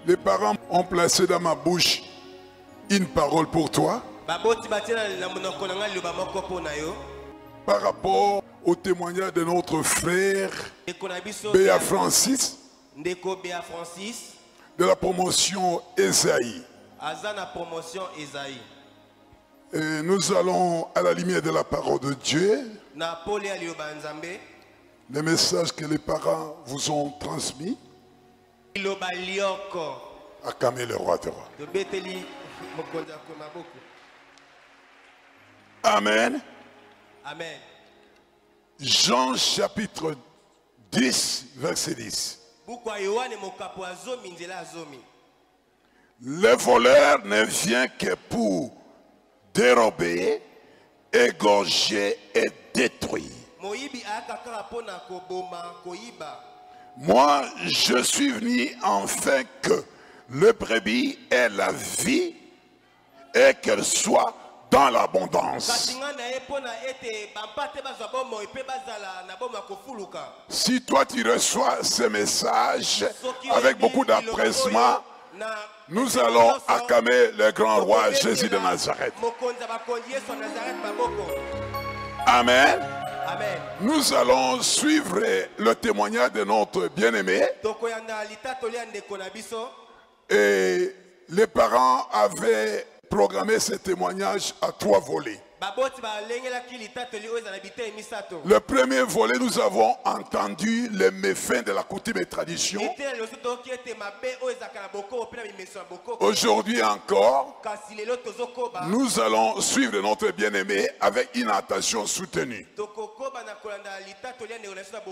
Les parents ont placé dans ma bouche une parole pour toi. Par rapport au témoignage de notre frère Béa Francis, de la promotion Esaïe. Et nous allons à la lumière de la parole de Dieu, les messages que les parents vous ont transmis, acclamer le roi des rois. Amen. Amen. Jean chapitre 10, verset 10. Le voleur ne vient que pour dérober, égorger et détruire. Moi, je suis venu afin que le brebis ait la vie et qu'elle soit dans l'abondance. Si toi tu reçois ce message avec beaucoup d'empressement, nous allons acclamer le grand roi Jésus de Nazareth. Amen. Amen. Nous allons suivre le témoignage de notre bien-aimé. Et les parents avaient programmé ce témoignage à 3 volets. Le premier volet, nous avons entendu les méfaits de la coutume et tradition. Aujourd'hui encore, nous allons suivre notre bien-aimé avec une attention soutenue.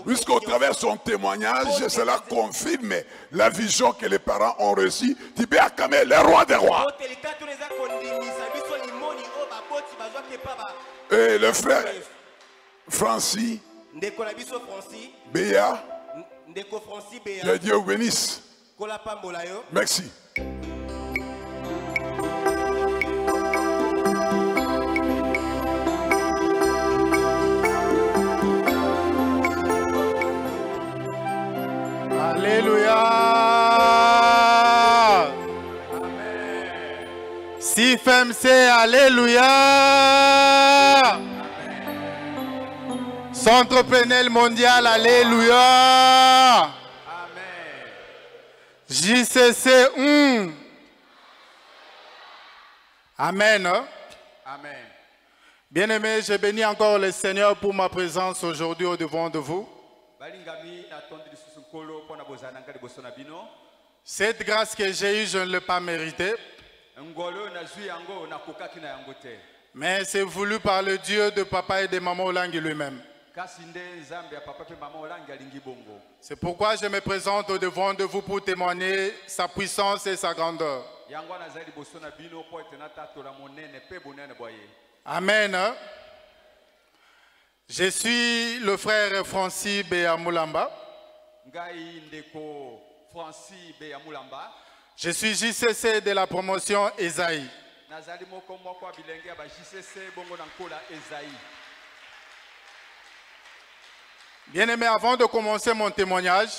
Puisqu'au travers de son témoignage, cela confirme la vision que les parents ont reçue. Tu peux acclamer le roi des rois. Et le frère Francis Béa, que Dieu vous bénisse. Merci. Alléluia. Si FMC, alléluia. Centre Pénel mondial, alléluia. Amen. JCC, Amen. Amen. Bien-aimé, je bénis encore le Seigneur pour ma présence aujourd'hui au devant de vous. Cette grâce que j'ai eue, je ne l'ai pas méritée. Mais c'est voulu par le Dieu de papa et de maman Olangi lui-même. C'est pourquoi je me présente au devant de vous pour témoigner sa puissance et sa grandeur. Amen. Je suis le frère Francis Béa Moulamba. Je suis JCC de la promotion Esaïe. Bien-aimé, avant de commencer mon témoignage,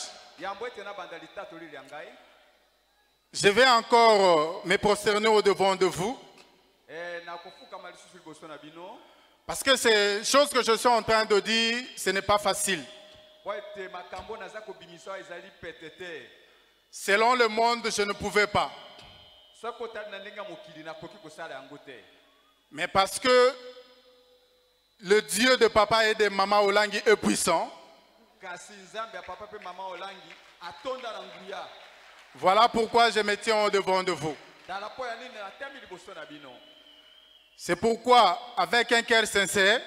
je vais encore me prosterner au devant de vous. Parce que ces choses que je suis en train de dire, ce n'est pas facile. Selon le monde, je ne pouvais pas. Mais parce que le Dieu de papa et de maman Olangi est puissant, voilà pourquoi je me tiens au devant de vous. C'est pourquoi, avec un cœur sincère,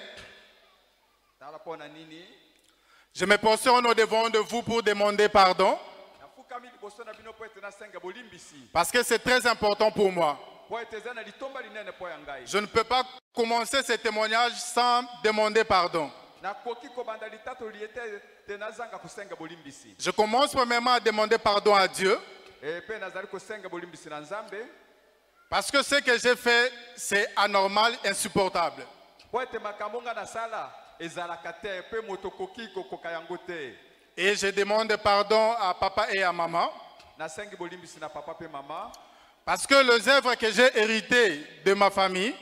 je me prosterne au devant de vous pour demander pardon. Parce que c'est très important pour moi. Je ne peux pas commencer ce témoignage sans demander pardon. Je commence premièrement à demander pardon à Dieu. Parce que ce que j'ai fait, c'est anormal, insupportable. Et je demande pardon à papa et à maman. nasengi bolimbisi na papa pe mama Parce que les œuvres que j'ai héritées de ma famille,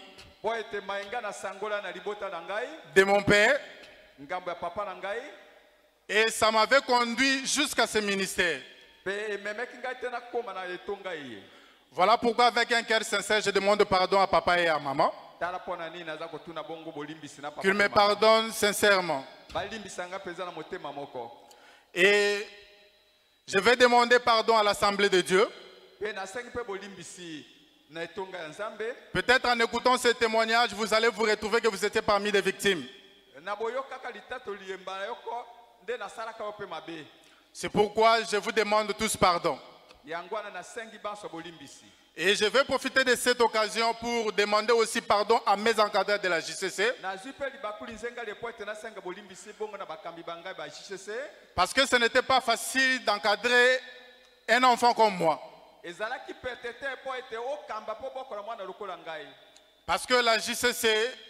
po ete mayenga na sangola na libota na ngai de mon père, ngambo ya papa na ngai et ça m'avait conduit jusqu'à ce ministère. pe ememeki ngai te nakoma na etonga ye. Voilà pourquoi avec un cœur sincère, je demande pardon à papa et à maman. Tala po na nini naza kotuna bongo bolimbisi na papa Qu'ils me pe mama. pardonnent sincèrement. Balimbisa nga peza na motema moko. Et je vais demander pardon à l'Assemblée de Dieu. Pe nasengi pe bolimbisi na etonga ya Nzambe. Peut-être en écoutant ce témoignage, vous allez vous retrouver que vous étiez parmi les victimes. Na boyokaka litato liyemba yoko nde nasalaka yo pe mabe. C'est pourquoi je vous demande tous pardon. Yangwana nasengi banso bolimbisi. Et je vais profiter de cette occasion pour demander aussi pardon à mes encadreurs de la JCC. Nazwi pe libakuli nzenga lepo ete nasenga bolimbisi bongo na bakambi bangai ba JCC. Parce que ce n'était pas facile d'encadrer un enfant comme moi. Ezalaki petete po ete okamba po bokola mwana lokola ngai. Parce que la JCC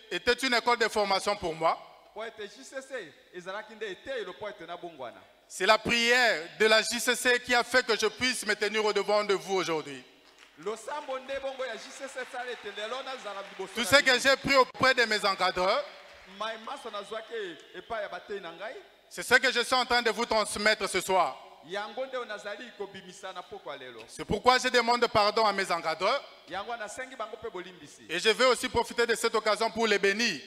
était une école de formation pour moi. Po ete JCC ezalaki nde ete lo po ete na bongwana. C'est la prière de la JCC qui a fait que je puisse me tenir au devant de vous aujourd'hui. Lo sambo nde bongo ya JCC sala ete lelo na zala liboso. Tout ce que j'ai pris auprès de mes encadreurs, mai maso nazwaki epa ya batei na ngai. c'est ce que je suis en train de vous transmettre ce soir. Yango nde onazali kobimisa na poko lelo. C'est pourquoi je demande pardon à mes encadreurs. Yango nasengi bango pe bolimbisi. Et je vais aussi profiter de cette occasion pour les bénir.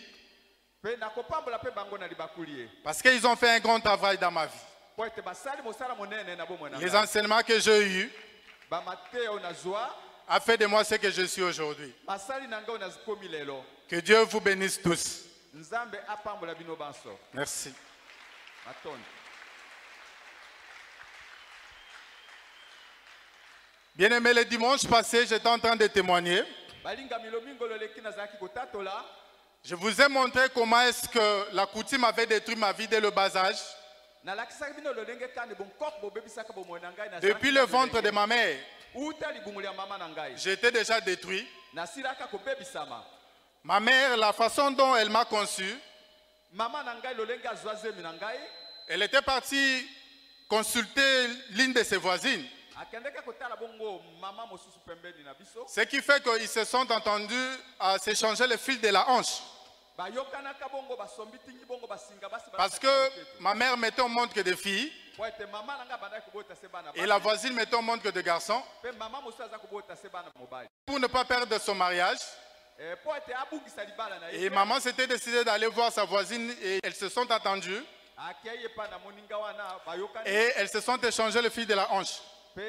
Pe nakopambola pe bango na libakuli. Parce qu'ils ont fait un grand travail dans ma vie. Po ete basali mosala monene na bomona. Les enseignements que j'ai eus Ba mateo nazwa a fait de moi ce que je suis aujourd'hui. basali nanga onazikomi lelo. Que Dieu vous bénisse tous. Nzambe apambola bino banso. Merci. Matondo. Bien-aimé, le dimanche passé, j'étais en train de témoigner. Balinga milomingo loleki nazaki kotatola. Je vous ai montré comment est-ce que la coutume avait détruit ma vie dès le bas âge. Nalakisaki bino lolenge kani bonkok bobebisaka bomona ngai na. Depuis le ventre de ma mère, Uta libunguli ya mama na ngai. j'étais déjà détruit. Nasilaka kobebisama. Ma mère, la façon dont elle m'a conçu, Mama na ngai lolenge azwazemi na ngai. elle était partie consulter l'une de ses voisines. Akendeka kotala bongo mama mosusu pembeni na biso. Ce qui fait qu'ils se sont entendus à s'échanger le fil de la hanche. Bayokanaka bongo basombi tingi bongo basinga basi. Parce que ma mère mettait au monde que des filles Po ete mama na ngai bandaki kobota se bana. et la voisine mettait au monde que des garçons. Pe mama mosusu aza kobota se bana mobali. Pour ne pas perdre son mariage. Po ete abungisa libala na ye. Et maman s'était décidée d'aller voir sa voisine et elles se sont attendues. Akeye pa na moninga wana bayokani. Et elles se sont échangées le fil de la hanche. Pe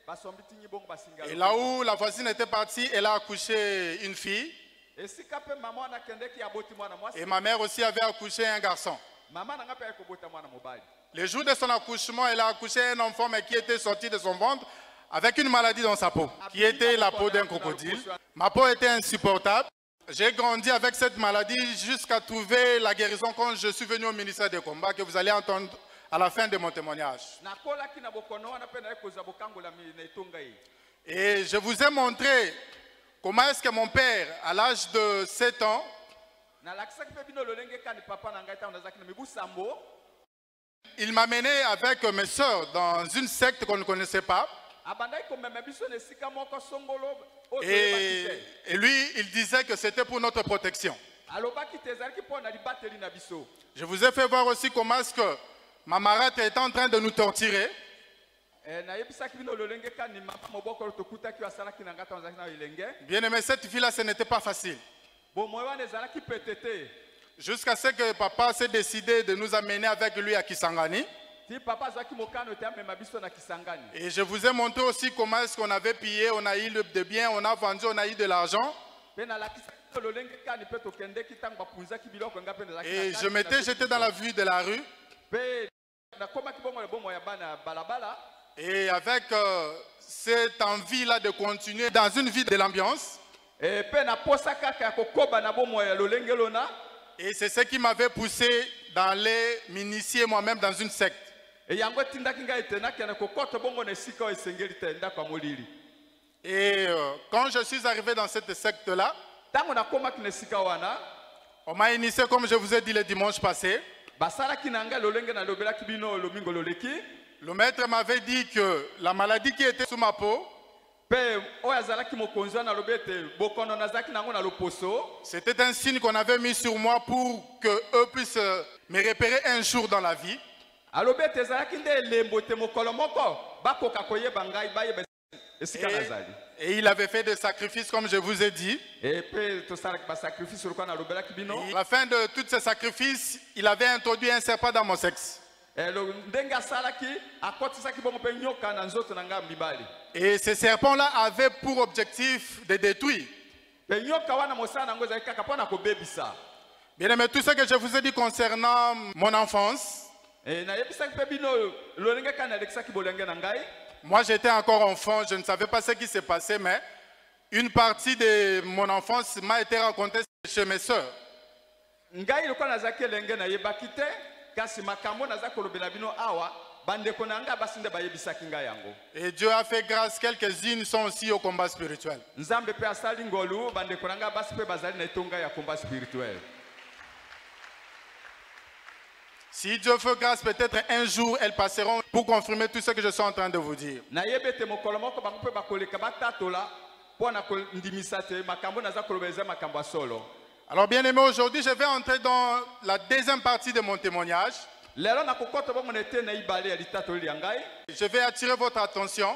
basombi tingi bongo basinga. Et là où la voisine était partie, elle a accouché une fille. Esika pe mama wana kendeki aboti mwana mwasi. Et ma mère aussi avait accouché un garçon. Mama na ngai pe kobota mwana mobali. Le jour de son accouchement, elle a accouché un enfant mais qui était sorti de son ventre avec une maladie dans sa peau, qui était la peau d'un crocodile. Ma peau était insupportable. J'ai grandi avec cette maladie jusqu'à trouver la guérison quand je suis venu au ministère des combats que vous allez entendre à la fin de mon témoignage. Nakolaki na bokono wana pe na ekoza bokangola na etonga ye. Et je vous ai montré comment est-ce que mon père, à l'âge de 7 ans, Nalakisaki pe bino lolenge kani papa na ngai ta nazaki na mibu sambo. il m'a mené avec mes sœurs dans une secte qu'on ne connaissait pas. Abandaki komema biso na esika moko songolo. Et lui, il disait que c'était pour notre protection. Alobaki te ezalaki po na libateli na biso. Je vous ai fait voir aussi comment est-ce que ma marâtre était en train de nous torturer. Nayebisaki bino lolenge kani mama moboko tokutaki asalaki na ngai ta nazaki na elenge. Bien aimé, cette fille-là, ce n'était pas facile. Bomoyo wana ezalaki petete. Jusqu'à ce que papa s'est décidé de nous amener avec lui à Kisangani. Ti papa azaki mokano te amema biso na Kisangani. Et je vous ai montré aussi comment est-ce qu'on avait pillé, on a eu des biens, on a vendu, on a eu de l'argent. Pe nalakisaki lolenge kani pe tokendeki tango bapunzaki biloko ngai pe nazaki. Et je m'étais jeté dans la vue de la rue. Pe nakomaki bongo le bomo ya bana balabala. Et avec cette envie-là de continuer dans une vie de l'ambiance. Et pe na posa kaka ya kokoba na bomo ya lolenge lona. Et c'est ce qui m'avait poussé d'aller m'initier moi-même dans une secte. Et yango tindaki ngai te na kana kokota bongo na esika o esengeli te ndako molili. Et quand je suis arrivé dans cette secte-là, Tango na komaki na esika wana, on m'a initié comme je vous ai dit le dimanche passé. basalaki na ngai lolenge na lobelaki bino lomingo loleki. Le maître m'avait dit que la maladie qui était sous ma peau, c'était un signe qu'on avait mis sur moi pour qu'eux puissent me repérer un jour dans la vie. Et il avait fait des sacrifices comme je vous ai dit. Et à la fin de tous ces sacrifices, il avait introduit un serpent dans mon sexe. Et ce serpent-là avait pour objectif de détruire. Bien aimé, tout ce que je vous ai dit concernant mon enfance, moi j'étais encore enfant, je ne savais pas ce qui s'est passé, mais une partie de mon enfance m'a été racontée chez mes soeurs. Et Dieu a fait grâce, quelques-unes sont aussi au combat spirituel. Si Dieu fait grâce, peut-être un jour elles passeront pour confirmer tout ce que je suis en train de vous dire. Alors bien aimé, aujourd'hui je vais entrer dans la deuxième partie de mon témoignage. Je vais attirer votre attention.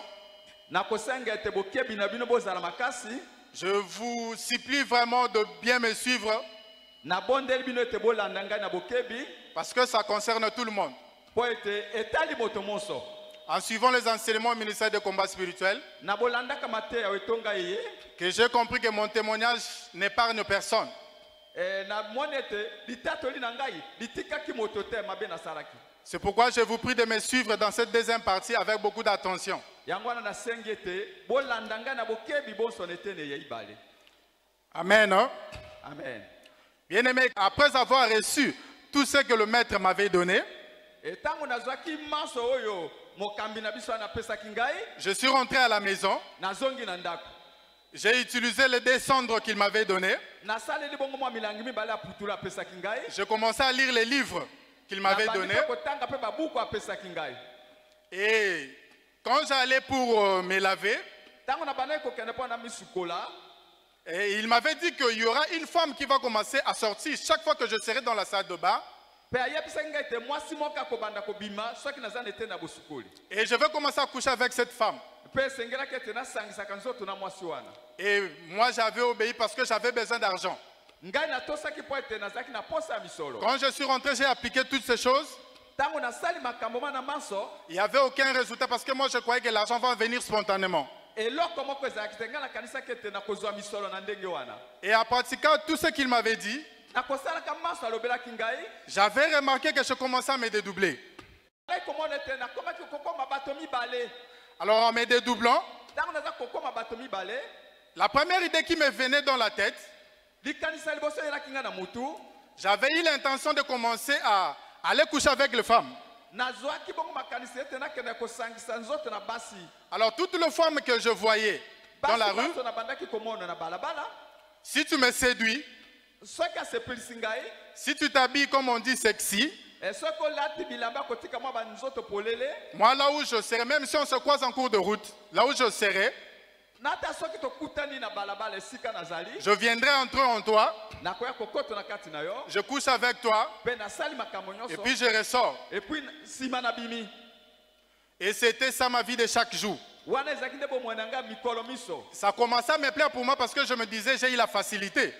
Je vous supplie vraiment de bien me suivre. Parce que ça concerne tout le monde. En suivant les enseignements au ministère de combat spirituel, que j'ai compris que mon témoignage n'épargne personne. C'est pourquoi je vous prie de me suivre dans cette deuxième partie avec beaucoup d'attention. Amen. Amen. Bien aimé, après avoir reçu tout ce que le maître m'avait donné, je suis rentré à la maison. J'ai utilisé les deux cendres qu'il m'avait donné. J'ai commencé à lire les livres qu'il m'avait donnés. Et quand j'allais pour me laver, et il m'avait dit qu'il y aura une femme qui va commencer à sortir chaque fois que je serai dans la salle de bain. Et je vais commencer à coucher avec cette femme. Et moi j'avais obéi parce que j'avais besoin d'argent. Quand je suis rentré, j'ai appliqué toutes ces choses. Il n'y avait aucun résultat parce que moi je croyais que l'argent va venir spontanément. Et en pratiquant tout ce qu'il m'avait dit, j'avais remarqué que je commençais à me dédoubler. Alors en me dédoublant, la première idée qui me venait dans la tête, j'avais eu l'intention de commencer à aller coucher avec les femmes. Alors toutes les femmes que je voyais dans la rue, si tu me séduis, si tu t'habilles comme on dit sexy, moi là où je serai, même si on se croise en cours de route, là où je serai, je viendrai entrer en toi, je couche avec toi, et puis je ressors. Et c'était ça ma vie de chaque jour. Ça commençait à me plaire pour moi parce que je me disais j'ai eu la facilité.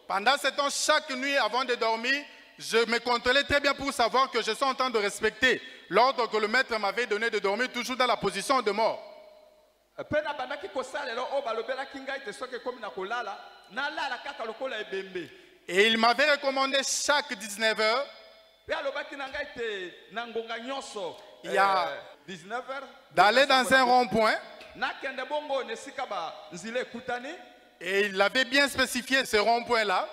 Pendant ce temps, chaque nuit avant de dormir, je me contrôlais très bien pour savoir que je suis en train de respecter l'ordre que le maître m'avait donné de dormir toujours dans la position de mort. Et il m'avait recommandé chaque 19 heures, d'aller dans un rond-point. Et il avait bien spécifié ce rond-point-là.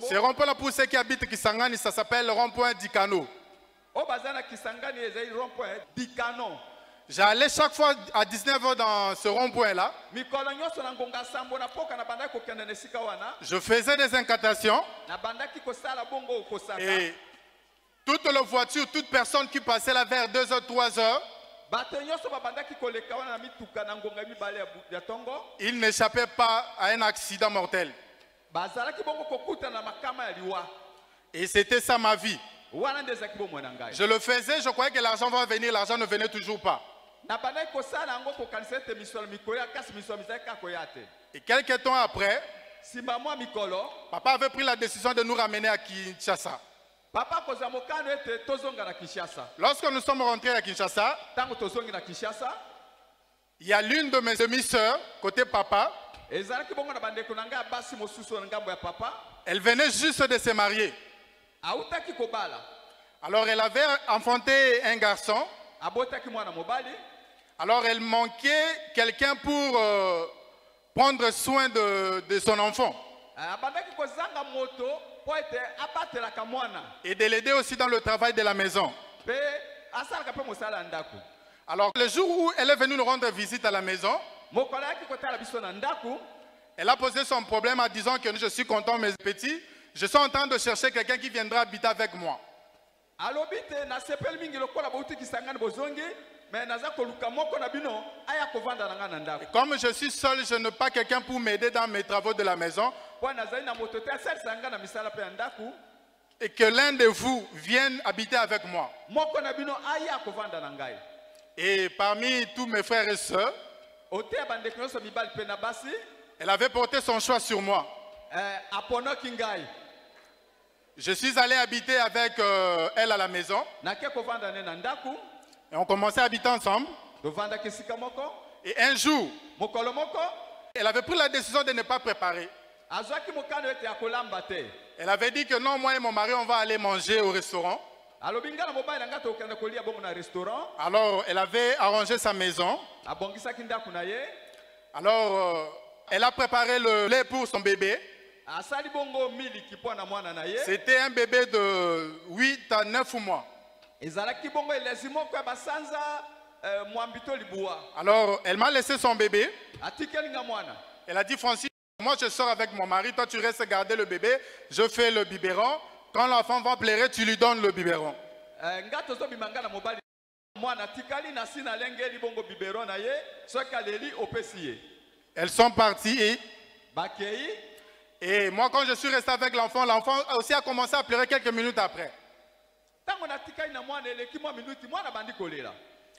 Ce rond-point-là, pour ceux qui habitent Kisangani, ça s'appelle le rond-point Dikano. J'allais chaque fois à 19h dans ce rond-point-là. Je faisais des incantations. Et toutes les voitures, toute personne qui passait là vers 2h, 3h, il n'échappait pas à un accident mortel. Et c'était ça ma vie. Je le faisais, je croyais que l'argent va venir, l'argent ne venait toujours pas. Et quelques temps après, papa avait pris la décision de nous ramener à Kinshasa. Lorsque nous sommes rentrés à Kinshasa, il y a l'une de mes demi-sœurs, côté papa. Elle venait juste de se marier. Alors elle avait enfanté un garçon. Alors elle manquait quelqu'un pour prendre soin de son enfant. Et de l'aider aussi dans le travail de la maison. Alors le jour où elle est venue nous rendre visite à la maison, elle a posé son problème en disant que je suis content mes petits, je suis en train de chercher quelqu'un qui viendra habiter avec moi. Et comme je suis seul, je n'ai pas quelqu'un pour m'aider dans mes travaux de la maison. Et que l'un de vous vienne habiter avec moi. Et parmi tous mes frères et sœurs, elle avait porté son choix sur moi. Je suis allé habiter avec elle à la maison. Et on commençait à habiter ensemble. Et un jour, elle avait pris la décision de ne pas préparer. Elle avait dit que non, moi et mon mari, on va aller manger au restaurant. Alors, elle avait arrangé sa maison. Alors, elle a préparé le lait pour son bébé. C'était un bébé de 8 à 9 mois. Alors, elle m'a laissé son bébé. Elle a dit, Francis, moi je sors avec mon mari, toi tu restes garder le bébé, je fais le biberon. Quand l'enfant va pleurer, tu lui donnes le biberon. Elles sont parties et moi quand je suis resté avec l'enfant, l'enfant aussi a commencé à pleurer quelques minutes après.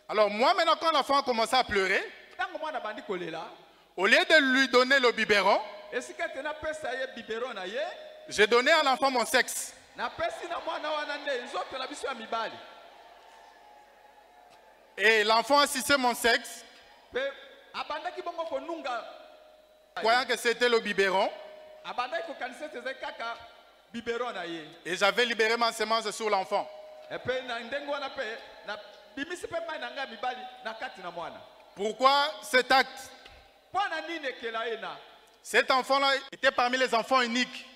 Alors moi maintenant quand l'enfant a commencé à pleurer, au lieu de lui donner le biberon, j'ai donné à l'enfant mon sexe. Et l'enfant a sucé mon sexe, croyant que c'était le biberon. Et j'avais libéré ma semence sur l'enfant. Pourquoi cet acte? Cet enfant-là était parmi les enfants uniques.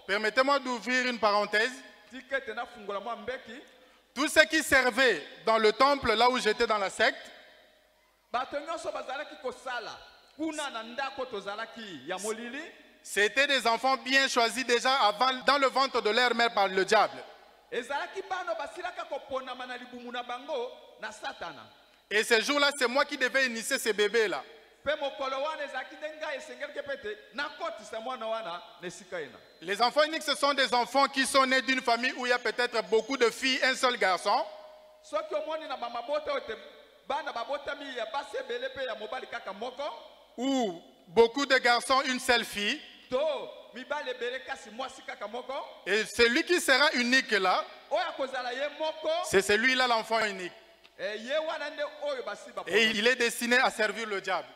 Permettez-moi d'ouvrir une parenthèse. Tous ceux qui servaient dans le temple, là où j'étais dans la secte, c'était des enfants bien choisis déjà avant dans le ventre de leur mère par le diable. Et ce jour-là, c'est moi qui devais initier ces bébés-là. Les enfants uniques, ce sont des enfants qui sont nés d'une famille où il y a peut-être beaucoup de filles, un seul garçon. Ou beaucoup de garçons, une seule fille. Et celui qui sera unique là, c'est celui-là l'enfant unique. Et il est destiné à servir le diable.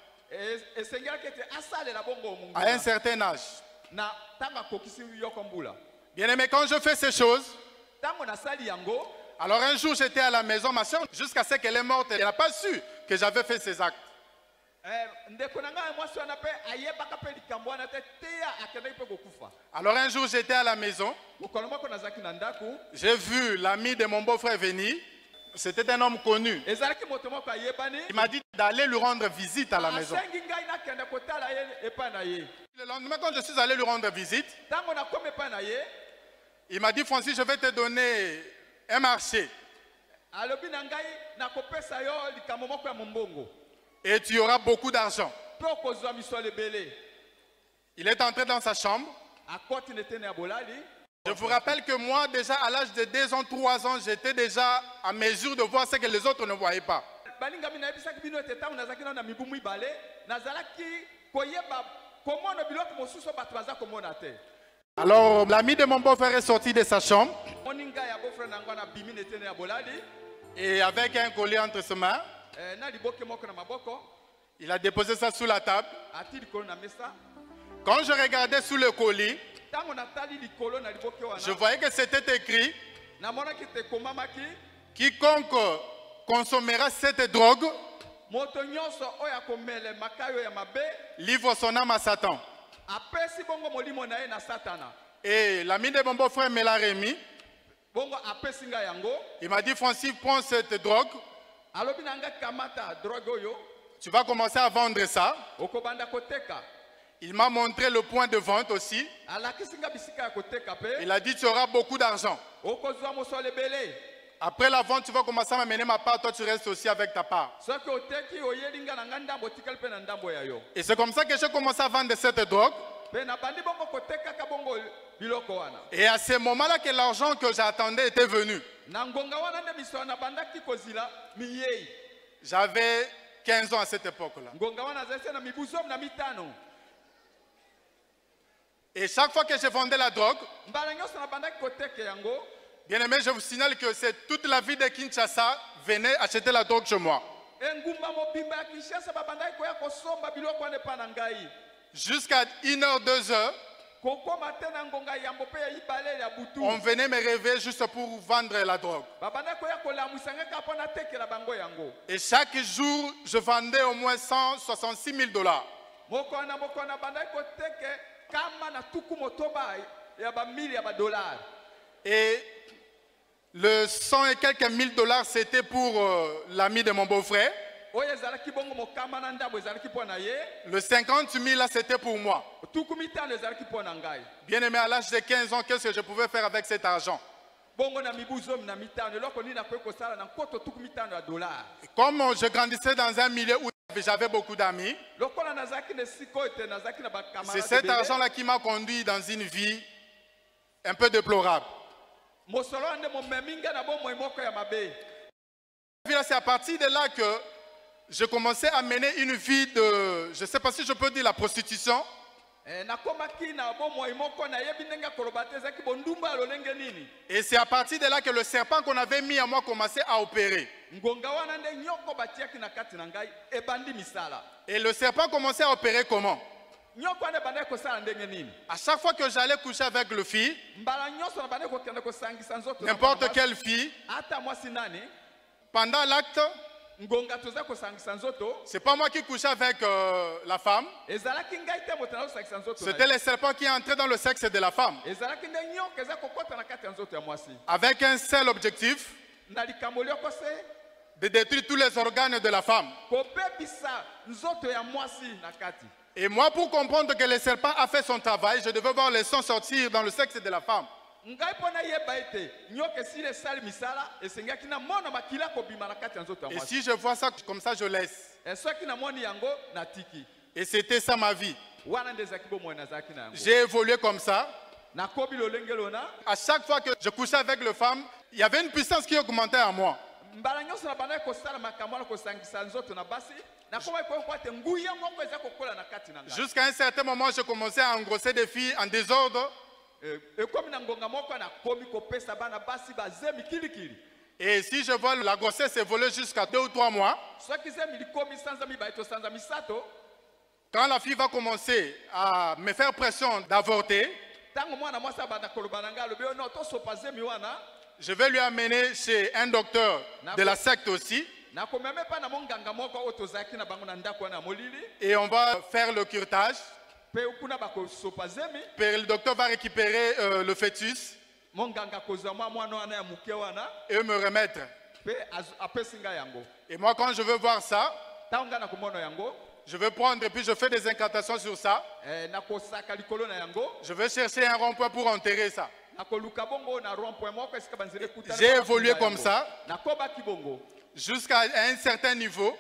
À un certain âge. Bien aimé, quand je fais ces choses, alors un jour j'étais à la maison, ma soeur, jusqu'à ce qu'elle est morte, elle n'a pas su que j'avais fait ces actes. Alors un jour j'étais à la maison, J'ai vu l'ami de mon beau-frère venir. C'était un homme connu. Il m'a dit d'aller lui rendre visite à la maison. Le lendemain, quand je suis allé lui rendre visite, il m'a dit, Francis, je vais te donner un marché. Et tu auras beaucoup d'argent. Il est entré dans sa chambre. Je vous rappelle que moi, déjà à l'âge de 2 ans, 3 ans, j'étais déjà à mesure de voir ce que les autres ne voyaient pas. Alors, l'ami de mon beau-frère est sorti de sa chambre. Et avec un collier entre ses mains, il a déposé ça sous la table. Quand je regardais sous le collier, je voyais que c'était écrit: quiconque consommera cette drogue livre son âme à Satan. Et l'ami de mon beau-frère me l'a remis. Il m'a dit, Francis, prends cette drogue. Tu vas commencer à vendre ça. Il m'a montré le point de vente aussi. Il a dit, tu auras beaucoup d'argent. Après la vente, tu vas commencer à m'amener ma part. Toi, tu restes aussi avec ta part. Et c'est comme ça que j'ai commencé à vendre cette drogue. Et à ce moment-là que l'argent que j'attendais était venu. J'avais 15 ans à cette époque-là. Et chaque fois que je vendais la drogue, bien aimé, je vous signale que c'est toute la ville de Kinshasa venait acheter la drogue chez moi. Jusqu'à 1h, 2h, on venait me réveiller juste pour vendre la drogue. Et chaque jour, je vendais au moins 166 000 $. Et le 100 et quelques mille $, c'était pour l'ami de mon beau-frère. Le 50 000 là, c'était pour moi. Bien aimé, à l'âge de 15 ans, qu'est-ce que je pouvais faire avec cet argent? Comme je grandissais dans un milieu où j'avais beaucoup d'amis, c'est cet argent-là qui m'a conduit dans une vie un peu déplorable. C'est à partir de là que je commençais à mener une vie de, je ne sais pas si je peux dire la prostitution. Et c'est à partir de là que le serpent qu'on avait mis à moi commençait à opérer. Et le serpent commençait à opérer comment? À chaque fois que j'allais coucher avec le fille, n'importe quelle fille, pendant l'acte, c'est pas moi qui couchais avec la femme. C'était le serpent qui entrait dans le sexe de la femme. Avec un seul objectif: de détruire tous les organes de la femme. Et moi, pour comprendre que le serpent a fait son travail, je devais voir le sang sortir dans le sexe de la femme. Et si je vois ça comme ça, je laisse. Et c'était ça ma vie. J'ai évolué comme ça. À chaque fois que je couchais avec les femmes, il y avait une puissance qui augmentait à moi. Jusqu'à un certain moment, je commençais à engrosser des filles en désordre. Et si je vois la grossesse évoluer jusqu'à 2 ou 3 mois, quand la fille va commencer à me faire pression d'avorter, je vais lui amener chez un docteur de la secte aussi. Et on va faire le curetage. Le docteur va récupérer le fœtus. et me remettre. Et moi, quand je veux voir ça, je veux prendre et puis je fais des incantations sur ça. Je veux chercher un rond-point pour enterrer ça. J'ai évolué comme ça jusqu'à un certain niveau.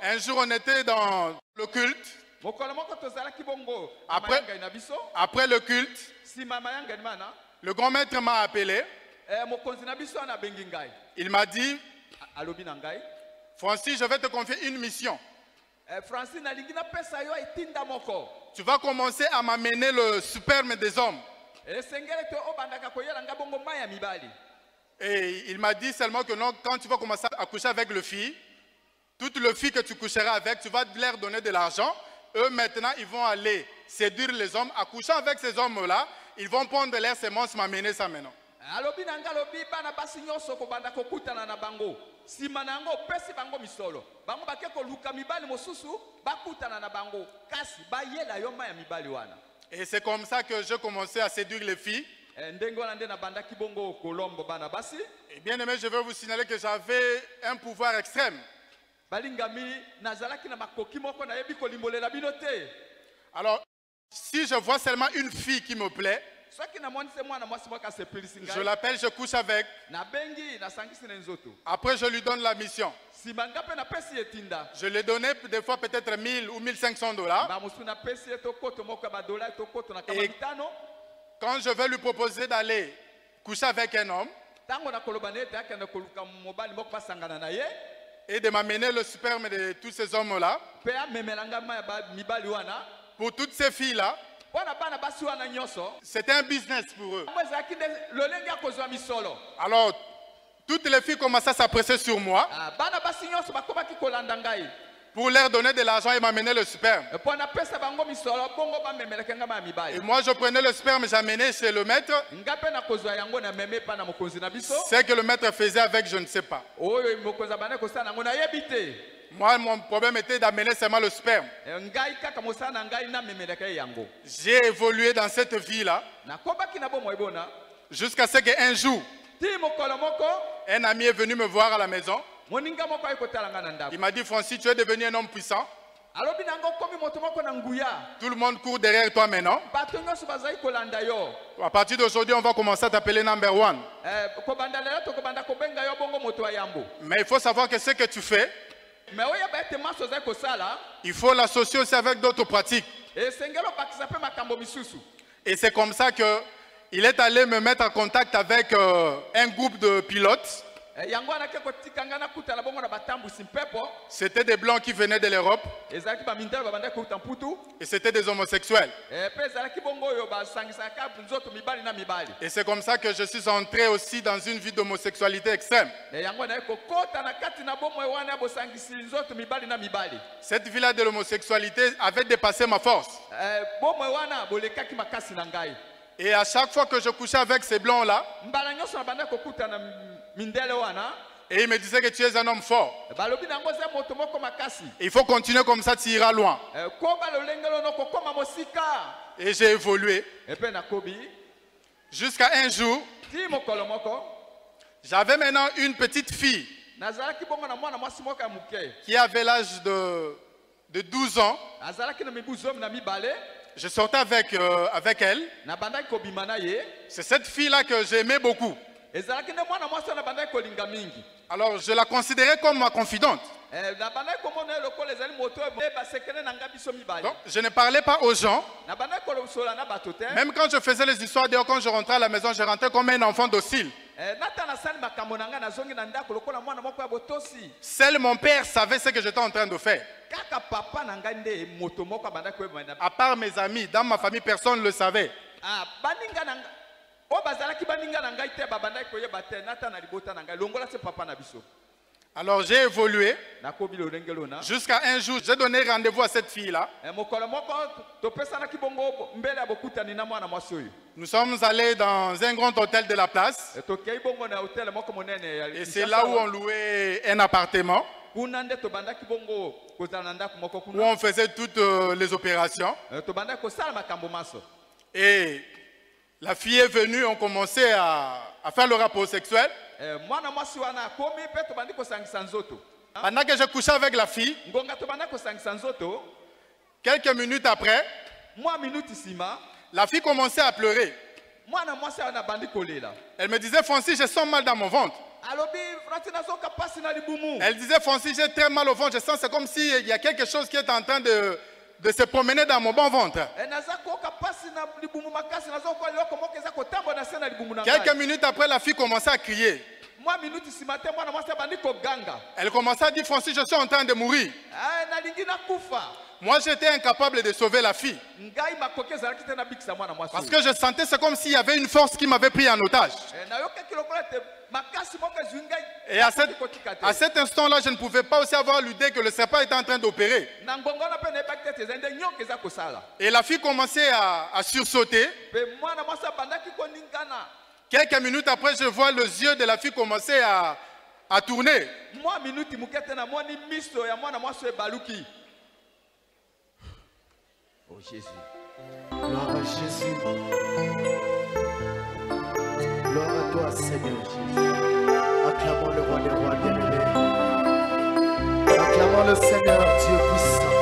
Un jour, on était dans le culte. Après le culte, le grand maître m'a appelé. Il m'a dit, Francis, je vais te confier une mission. Tu vas commencer à m'amener le sperme des hommes. Et il m'a dit seulement que non, quand tu vas commencer à coucher avec le fille, toutes les filles que tu coucheras avec, tu vas leur donner de l'argent. Eux, maintenant, ils vont aller séduire les hommes. À coucher avec ces hommes-là, ils vont prendre leurs semences, m'amener ça maintenant. Et c'est comme ça que j'ai commencé à séduire les filles. Et bien aimé, je veux vous signaler que j'avais un pouvoir extrême. Alors, si je vois seulement une fille qui me plaît, je l'appelle, je couche avec. Après, je lui donne la mission. Je lui ai donné des fois peut-être 1000 ou 1500 $. Et quand je vais lui proposer d'aller coucher avec un homme et de m'amener le sperme de tous ces hommes-là, pour toutes ces filles-là, c'était un business pour eux. Alors, toutes les filles commençaient à s'apprécier sur moi pour leur donner de l'argent et m'amener le sperme. Et moi, je prenais le sperme et j'amenais chez le maître. Ce que le maître faisait avec, je ne sais pas. Moi, mon problème était d'amener seulement le sperme. J'ai évolué dans cette vie-là jusqu'à ce qu'un jour, un ami est venu me voir à la maison. Il m'a dit, Francis, tu es devenu un homme puissant. Tout le monde court derrière toi maintenant. À partir d'aujourd'hui, on va commencer à t'appeler number one. Mais il faut savoir que ce que tu fais, il faut l'associer aussi avec d'autres pratiques. Et c'est comme ça qu'il est allé me mettre en contact avec un groupe de pilotes. C'était des blancs qui venaient de l'Europe. Et c'était des homosexuels. Et c'est comme ça que je suis entré aussi dans une vie d'homosexualité extrême. Cette vie-là de l'homosexualité avait dépassé ma force. Et à chaque fois que je couchais avec ces blancs-là, et il me disait que tu es un homme fort. Il faut continuer comme ça, tu iras loin. Et j'ai évolué. Jusqu'à un jour, j'avais maintenant une petite fille qui avait l'âge de 12 ans. Je sortais avec elle. C'est cette fille-là que j'aimais beaucoup. Alors je la considérais comme ma confidente. Donc, je ne parlais pas aux gens. Même quand je faisais les histoires dehors, quand je rentrais à la maison, je rentrais comme un enfant docile. Seul mon père savait ce que j'étais en train de faire. À part mes amis, dans ma famille, personne ne le savait. Alors j'ai évolué jusqu'à un jour, j'ai donné rendez-vous à cette fille-là. Nous sommes allés dans un grand hôtel de la place. Et c'est là où on louait un appartement, où on faisait toutes les opérations. Et La fille est venue, on commençait à faire le rapport sexuel. Pendant que je couchais avec la fille, quelques minutes après, la fille commençait à pleurer. Elle me disait, Francis, je sens mal dans mon ventre. Elle disait, Francis, j'ai très mal au ventre, je sens c'est comme s'il y a quelque chose qui est en train de se promener dans mon bon ventre. Quelques minutes après, la fille commençait à crier. Elle commençait à dire, Francis, je suis en train de mourir. Moi, j'étais incapable de sauver la fille. Parce que je sentais, c'est comme s'il y avait une force qui m'avait pris en otage. Et à cet instant-là, je ne pouvais pas aussi avoir l'idée que le serpent était en train d'opérer. Et la fille commençait à sursauter. Quelques minutes après, je vois les yeux de la fille commencer à tourner. Oh Jésus. Gloire à Jésus. Gloire à toi, Seigneur Jésus. Acclamons le roi des rois bien-aimé. Acclamons le Seigneur Dieu puissant.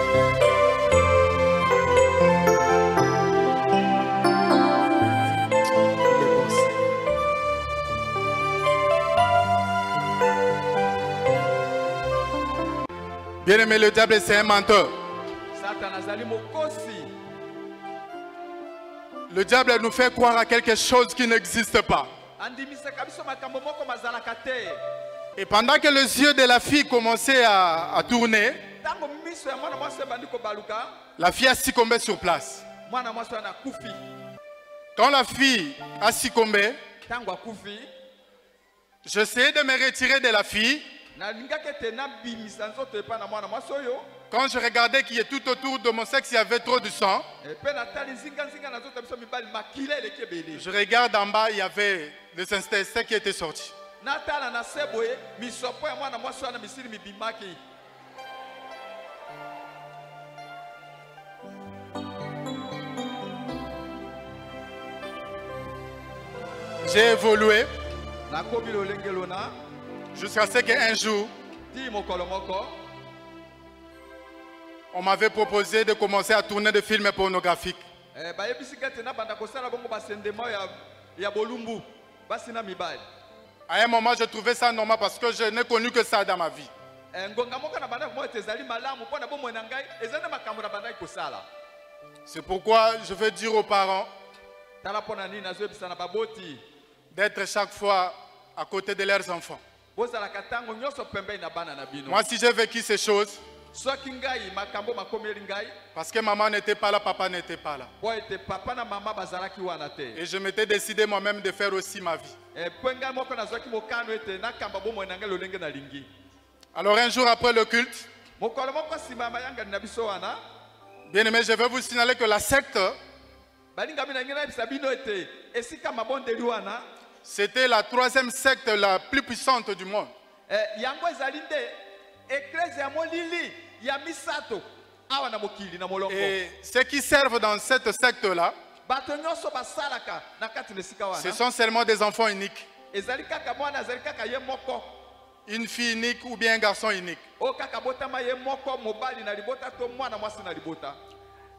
Il est bon, Seigneur. Bien-aimé, le diable, c'est un menteur. Le diable nous fait croire à quelque chose qui n'existe pas. Et pendant que les yeux de la fille commençaient à tourner, la fille a succombé sur place. Quand la fille a succombé, j'essayais de me retirer de la fille. Quand je regardais qu'il y a tout autour de mon sexe, il y avait trop de sang. Je regarde en bas, il y avait des intestins qui étaient sortis. J'ai évolué jusqu'à ce qu'un jour, on m'avait proposé de commencer à tourner des films pornographiques. À un moment, je trouvais ça normal parce que je n'ai connu que ça dans ma vie. C'est pourquoi je veux dire aux parents d'être chaque fois à côté de leurs enfants. Moi, si j'ai vécu ces choses, parce que maman n'était pas là, papa n'était pas là. Et je m'étais décidé moi-même de faire aussi ma vie. Alors un jour après le culte, bien aimé, je vais vous signaler que la secte, c'était la troisième secte la plus puissante du monde. Et ceux qui servent dans cette secte-là, ce sont seulement des enfants uniques. Une fille unique ou bien un garçon unique.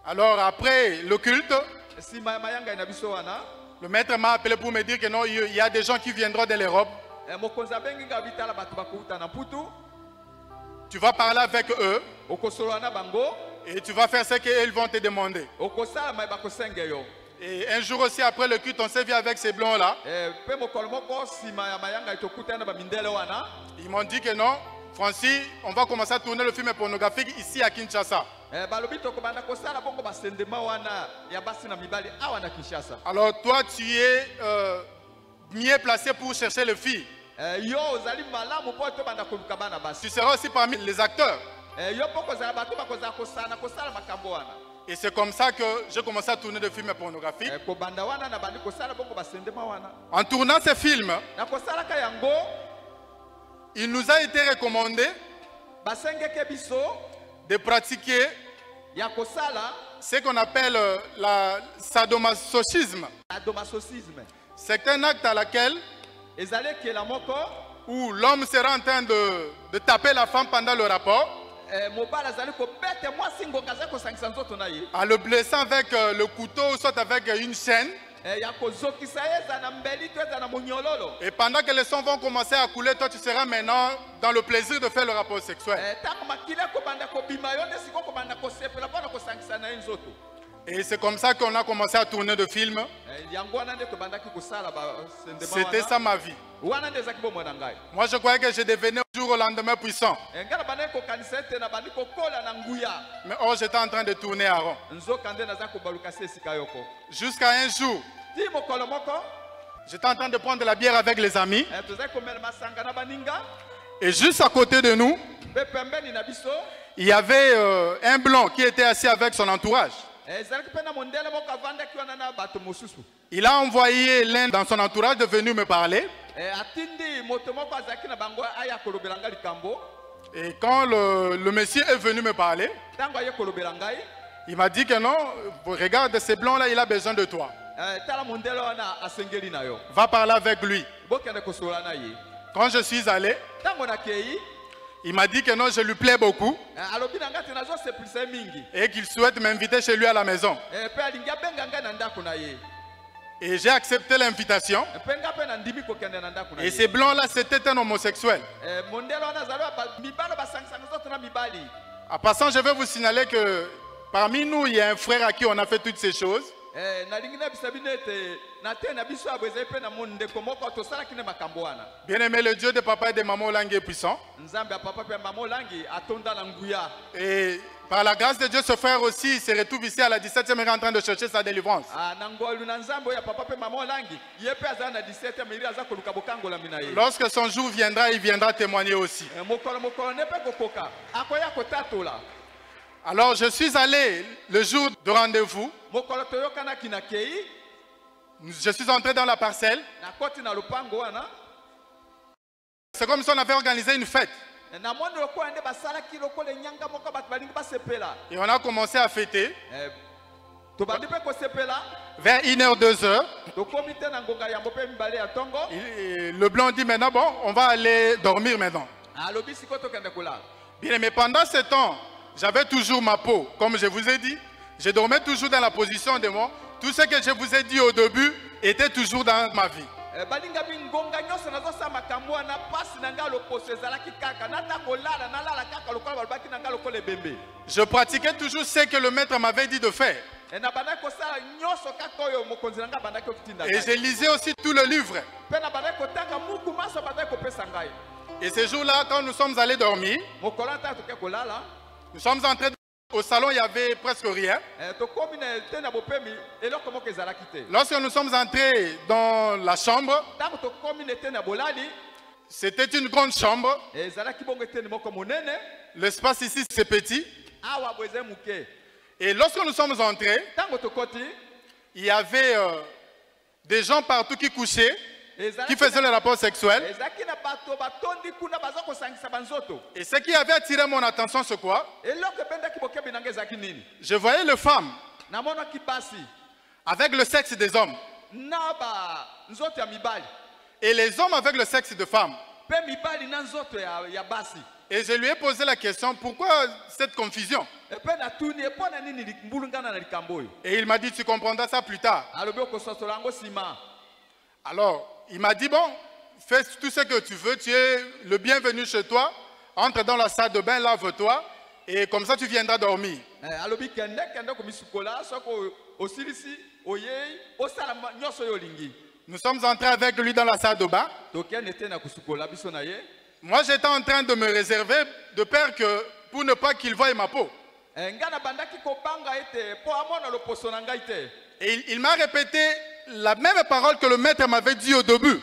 Alors après le culte, le maître m'a appelé pour me dire que non, il y a des gens qui viendront de l'Europe. Tu vas parler avec eux et tu vas faire ce qu'ils vont te demander. Et un jour aussi après le culte, on s'est vu avec ces blancs-là. Ils m'ont dit que non, Francis, on va commencer à tourner le film pornographique ici à Kinshasa. Alors toi, tu es mieux placé pour chercher les filles. Tu seras aussi parmi les acteurs. Et c'est comme ça que j'ai commencé à tourner des films pornographiques. En tournant ces films, il nous a été recommandé de pratiquer ya kosala ce qu'on appelle la sadomasochisme. sadomasochisme. C'est un acte à laquelle Ezalaki la moko où l'homme sera en train de taper la femme pendant le rapport, mobala azali ko bete mwasi ngonga za ko sangisa nzoto na ye. en le blessant avec le couteau, soit avec une chaîne. Ya kozokisa eza na mbeli to eza na munyololo. Et pendant que les sangs vont commencer à couler, toi tu seras maintenant dans le plaisir de faire le rapport sexuel. Tango makila ko banda ko bima yo ndesi ko banda ko sepela pona ko sangisa na nzoto. Et c'est comme ça qu'on a commencé à tourner de films. C'était ça ma vie. Moi je croyais que je devenais au jour au lendemain puissant. Mais oh, j'étais en train de tourner à rond. Jusqu'à un jour, j'étais en train de prendre de la bière avec les amis. Et juste à côté de nous, il y avait un blanc qui était assis avec son entourage. Il a envoyé l'un dans son entourage de venir me parler. Et quand le monsieur est venu me parler, il m'a dit que non, regarde ce blanc-là, il a besoin de toi. Va parler avec lui. Quand je suis allé, il m'a dit que non, je lui plais beaucoup et qu'il souhaite m'inviter chez lui à la maison. Et j'ai accepté l'invitation. Et ce blanc-là, c'était un homosexuel. En passant, je vais vous signaler que parmi nous, il y a un frère à qui on a fait toutes ces choses. Bien aimé, le Dieu de papa et de maman Olangi est puissant. Et par la grâce de Dieu, ce frère aussi se retrouve ici à la 17e et est en train de chercher sa délivrance. Lorsque son jour viendra, il viendra témoigner aussi. Alors je suis allé le jour de rendez-vous. Je suis entré dans la parcelle. C'est comme si on avait organisé une fête. Et on a commencé à fêter. Vers 1h, 2h. Le blanc dit maintenant, bon, on va aller dormir maintenant. Bien, mais pendant ce temps, j'avais toujours ma peau, comme je vous ai dit. Je dormais toujours dans la position de moi. Tout ce que je vous ai dit au début était toujours dans ma vie. Je pratiquais toujours ce que le maître m'avait dit de faire. Et je lisais aussi tout le livre. Et ce jour-là, quand nous sommes allés dormir, nous sommes entrés au salon, il n'y avait presque rien. Lorsque nous sommes entrés dans la chambre, c'était une grande chambre. L'espace ici, c'est petit. Et lorsque nous sommes entrés, il y avait des gens partout qui couchaient, qui faisaient le rapport sexuel. Et ce qui avait attiré mon attention, c'est quoi? Je voyais les femmes avec le sexe des hommes et les hommes avec le sexe de femmes. Et je lui ai posé la question, pourquoi cette confusion? Et il m'a dit, tu comprendras ça plus tard. Alors, il m'a dit, bon, fais tout ce que tu veux, tu es le bienvenu chez toi, entre dans la salle de bain, lave-toi, et comme ça tu viendras dormir. Nous sommes entrés avec lui dans la salle de bain. Moi j'étais en train de me réserver de peur que, pour ne pas qu'il voie ma peau. Et il m'a répété la même parole que le maître m'avait dit au début.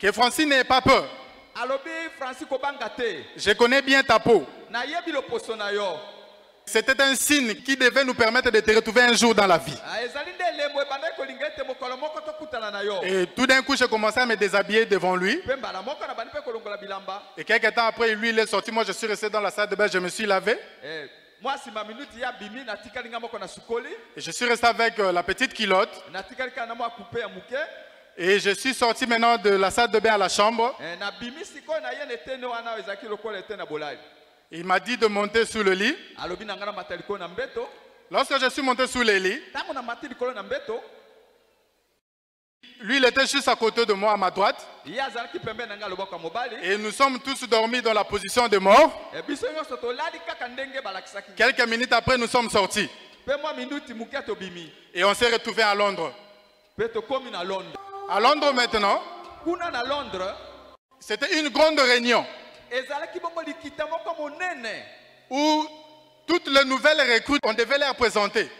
Que Francine n'ait pas peur. Je connais bien ta peau. C'était un signe qui devait nous permettre de te retrouver un jour dans la vie. Et tout d'un coup, j'ai commencé à me déshabiller devant lui. bilamba. Et quelques temps après, lui, il est sorti. Moi, je suis resté dans la salle de bain, je me suis lavé. Moi, si ma minute ya bimi na tikali ngamo kona sukoli. Et je suis resté avec la petite culotte. Na tikali kana mo couper ya muke. Et je suis sorti maintenant de la salle de bain à la chambre. Na bimi siko na yene tene wana ezaki lokola tene bolai. Il m'a dit de monter sous le lit. Alobi na ngana mataliko na mbeto. Lorsque je suis monté sous le lit, tango na mataliko na mbeto. Lui, il était juste à côté de moi, à ma droite. Et nous sommes tous dormis dans la position de mort. Quelques minutes après, nous sommes sortis. Et on s'est retrouvés à Londres. À Londres maintenant, c'était une grande réunion où toutes les nouvelles recrues, on devait les présenter.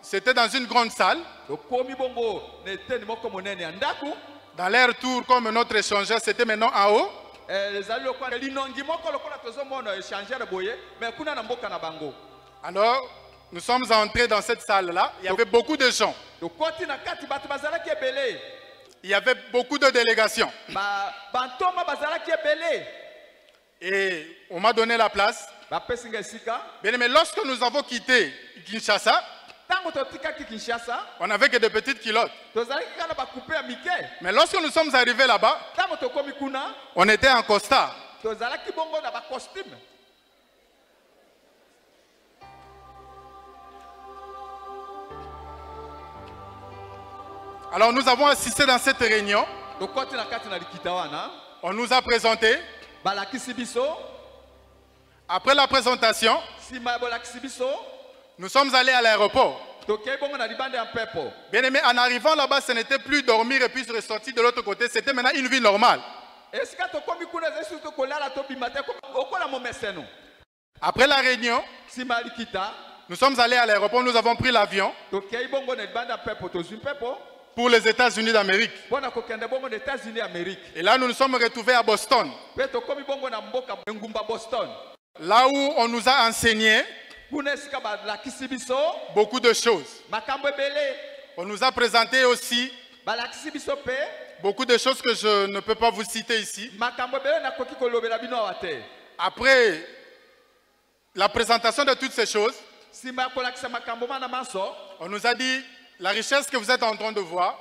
C'était dans une grande salle. Dans leur tour, comme notre échangeur, c'était maintenant en haut. Alors, nous sommes entrés dans cette salle-là. Il y avait beaucoup de gens. Il y avait beaucoup de délégations. Et on m'a donné la place. Mais lorsque nous avons quitté Kinshasa, on n'avait que de petites culottes. Mais lorsque nous sommes arrivés là-bas, on était en costard. Alors nous avons assisté dans cette réunion. On nous a présenté. Après la présentation, nous sommes allés à l'aéroport. Bien aimé, en arrivant là-bas, ce n'était plus dormir et puis ressortir de l'autre côté. C'était maintenant une vie normale. Après la réunion, nous sommes allés à l'aéroport, nous avons pris l'avion pour les États-Unis d'Amérique. Et là, nous nous sommes retrouvés à Boston. Là où on nous a enseigné beaucoup de choses. On nous a présenté aussi beaucoup de choses que je ne peux pas vous citer ici. Après la présentation de toutes ces choses, on nous a dit la richesse que vous êtes en train de voir,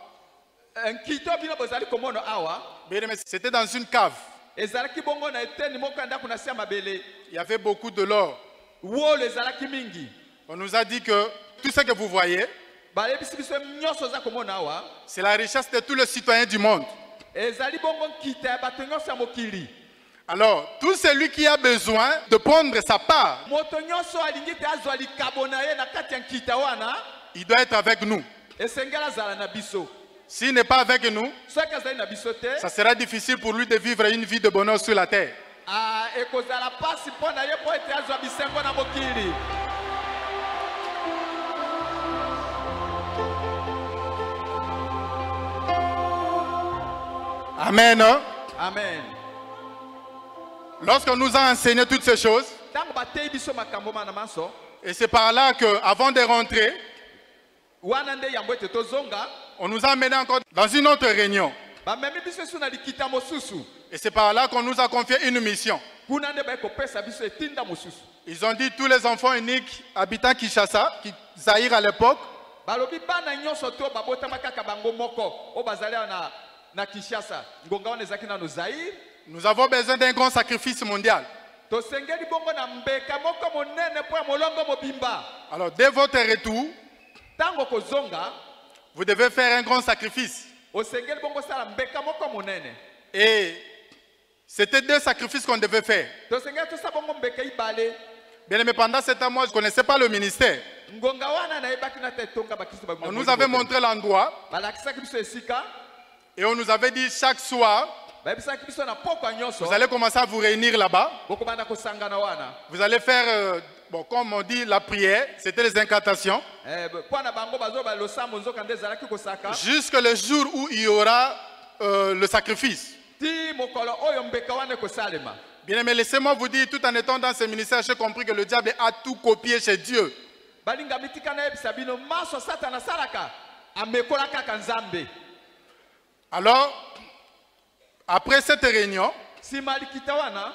c'était dans une cave. Il y avait beaucoup de l'or. On nous a dit que tout ce que vous voyez, c'est la richesse de tous les citoyens du monde. Alors, tout celui qui a besoin de prendre sa part, il doit être avec nous. S'il n'est pas avec nous, ça sera difficile pour lui de vivre une vie de bonheur sur la terre. Amen. Amen. Lorsqu'on nous a enseigné toutes ces choses, et c'est par là qu'avant de rentrer, on nous a amené encore dans une autre réunion. Et c'est par là qu'on nous a confié une mission. Ils ont dit tous les enfants uniques habitant Kinshasa, Zaïre à l'époque, nous avons besoin d'un grand sacrifice mondial. Alors dès votre retour, vous devez faire un grand sacrifice. Et c'était 2 sacrifices qu'on devait faire. Bien aimé, pendant 7 ans, moi je ne connaissais pas le ministère. On nous avait montré l'endroit. Et on nous avait dit chaque soir, vous allez commencer à vous réunir là-bas. Vous allez faire, bon, comme on dit, la prière. C'était les incantations. Jusqu'à le jour où il y aura le sacrifice. Bien aimé, laissez-moi vous dire, tout en étant dans ce ministère, j'ai compris que le diable a tout copié chez Dieu. Alors, après cette réunion, Simali kitawana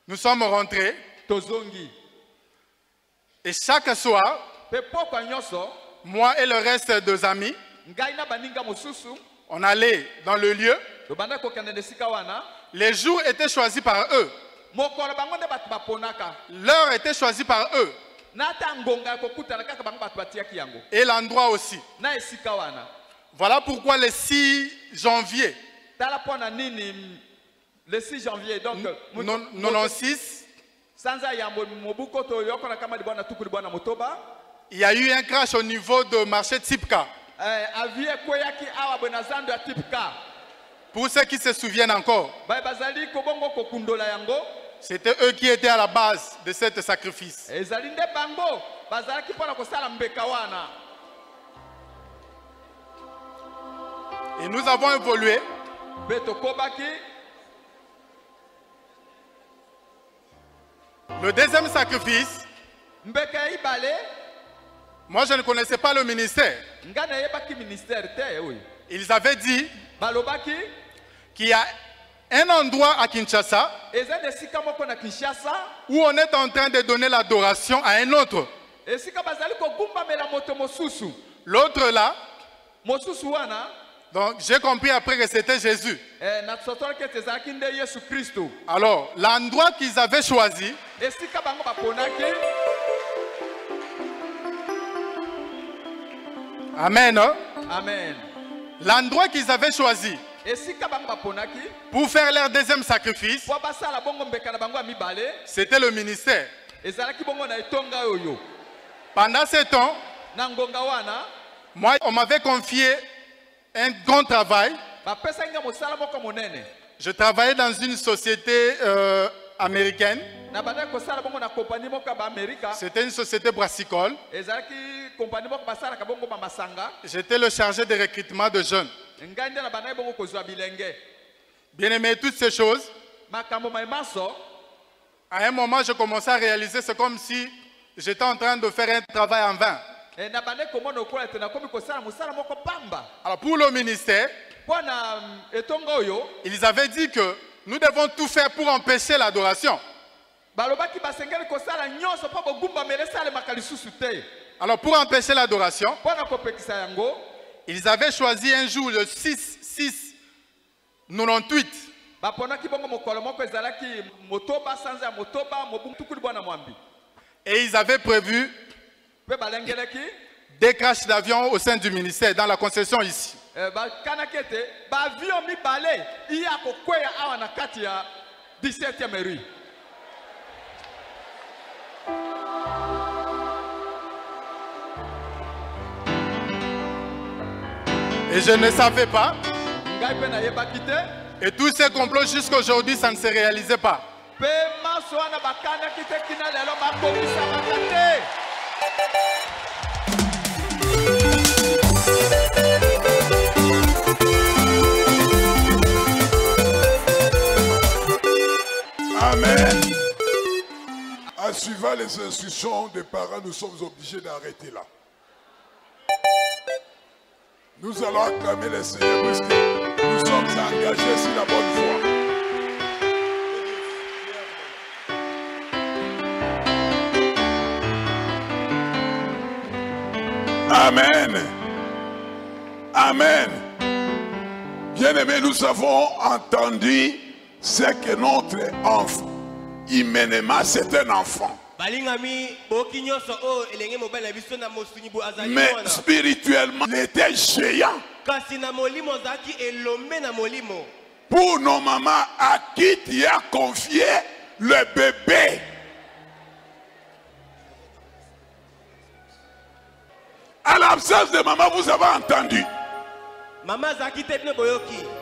nous sommes rentrés tozongi. et chaque soir, Pe pokwa nyonso moi et le reste des amis, ngai na baninga mosusu on allait dans le lieu. tobanda kokende esika wana. Les jours étaient choisis par eux. Mokolo bango nde bato baponaka. L'heure était choisie par eux. Nata ngonga kokutana kaka bango bato batiaki yango. Et l'endroit aussi. Na esika wana. Voilà pourquoi le 6 janvier Tala pona nini le 6 janvier donc 96, sanza ya mobuko to yokona kama libana tukuli bwana motoba. il y a eu un crash au niveau du marché Tsipka. Avie koyaki awa bonazando ya tipka. Pour ceux qui se souviennent encore, Ba bazali ko bongo ko kundola yango. c'était eux qui étaient à la base de ce sacrifice. Ezali nde bango bazalaki pona ko sala mbeka wana. Et nous avons évolué. Beto kobaki. Le deuxième sacrifice, Mbeka ibale. moi je ne connaissais pas le ministère. Ngana yebaki ministère te oui. Ils avaient dit Balobaki. qu'il y a un endroit à Kinshasa Eza de sika moko na Kinshasa. où on est en train de donner l'adoration à un autre. Esika bazali ko gumba mela moto mosusu. L'autre là, Mosusu wana. donc j'ai compris après que c'était Jésus. Na tsotolo ke tezalaki nde Yesu Kristo. Alors, l'endroit qu'ils avaient choisi, Esika bango baponaki. amen, hein? Amen. L'endroit qu'ils avaient choisi Esika bango baponaki. pour faire leur deuxième sacrifice, Po basala bongo mbeka na bango ya mibale. c'était le ministère. Ezalaki bongo na etonga oyo. Pendant ce temps, Na ngonga wana. moi, on m'avait confié un grand travail. Bapesa nga mosala moko monene. Je travaillais dans une société américaine. Na banda kosala bongo na compagnie moko ba Amerika. C'était une société brassicole. Ezalaki compagnie moko basala ka bongo ba masanga. J'étais le chargé de recrutement de jeunes. Ngai nde na banda bongo kozwa bilenge. Bien aimé, toutes ces choses, Makambo maimaso. à un moment, je commençais à réaliser, c'est comme si j'étais en train de faire un travail en vain. Na banda komona okola tena komi kosala mosala moko pamba. Alors pour le ministère, Pona etonga oyo. ils avaient dit que nous devons tout faire pour empêcher l'adoration. Balobaki basengeli kosala nyonso po bogumba melesale makalisusu te. Alors pour empêcher l'adoration, Pona kopekisa yango. ils avaient choisi un jour le 6/6/98. Baponaki bongo mokolo moko ezalaki motoba sanza ya motoba mobu tukuli bwana mwambi. Et ils avaient prévu Pe balengeleki. des crashs d'avion au sein du ministère, dans la concession ici. Bakanaki ete ba avion mibale iya kokweya awa na kati ya 17e rue. Et je ne savais pas. Ngai pe na yebaki te. Et tous ces complots jusqu'à aujourd'hui, ça ne se réalisait pas. Pe maso wana bakanaki te kina lelo bakomisamaka te. Amen. En suivant les instructions des parents, nous sommes obligés d'arrêter là. Nous allons acclamer le Seigneur parce que nous sommes engagés sur la bonne voie. Amen. Amen. Bien-aimés, nous avons entendu ce que notre enfant, humainement, c'est un enfant. Mais spirituellement, il était géant. Pour nos mamans à qui tu as confié le bébé. À l'absence de maman, vous avez entendu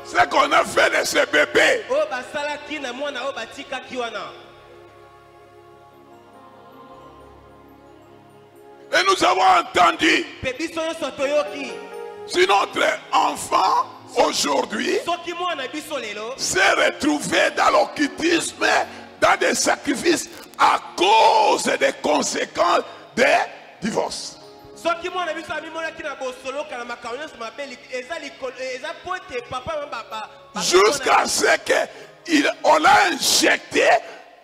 ce qu'on a fait de ce bébé. Et nous avons entendu si notre enfant aujourd'hui s'est retrouvé dans l'occultisme, dans des sacrifices à cause des conséquences des divorces. Jusqu'à ce qu'on a injecté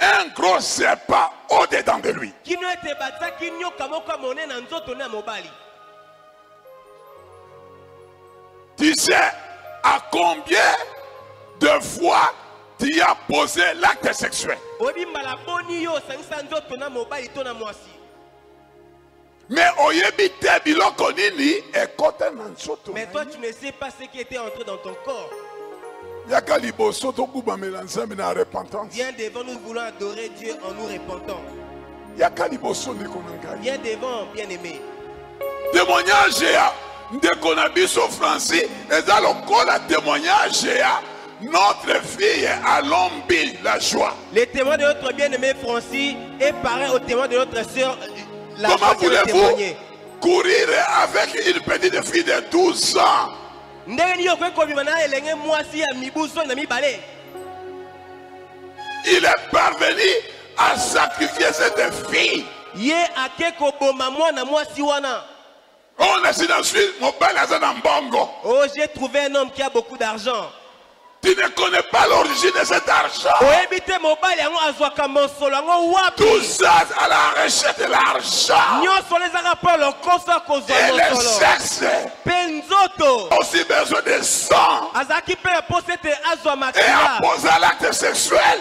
un gros serpent au-dedans de lui. Tu sais à combien de fois tu as posé l'acte sexuel? Mais toi tu ne sais pas ce qui était entré dans ton corps. Viens devant, nous voulons adorer Dieu en nous repentant. Viens devant, bien-aimé. Témoignage de Konabiso Francis et dans le corps la témoignage notre fille a lombi la joie. Les témoins de notre bien-aimé Francis est pareil au témoin de notre sœur. Comment voulez-vous courir avec une petite fille de 12 ans? Il est parvenu à sacrifier cette fille. On a dit ensuite, mon père est un bongo. Oh, j'ai trouvé un homme qui a beaucoup d'argent. Tu ne connais pas l'origine de cet argent. Tout ça à la recherche de l'argent. Et le sexe aussi besoin de sang. Et à poser l'acte sexuel,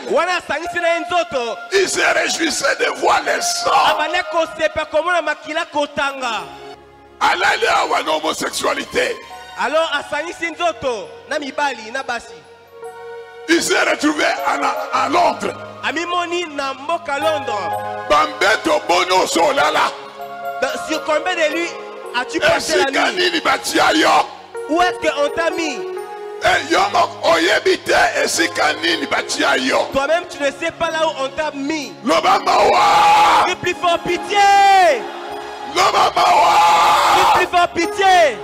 il se réjouissait de voir le sang. Allez à une homosexualité. Alors, na mibali na basi. Il s'est retrouvé à Londres. Amimoni na mboka Londres. Bambeto bono solala. Sur combien de lui as-tu passé la nuit? Où est-ce qu'on t'a mis? Toi-même tu ne sais pas là où on t'a mis. Crie plus fort pitié. Crie plus fort pitié.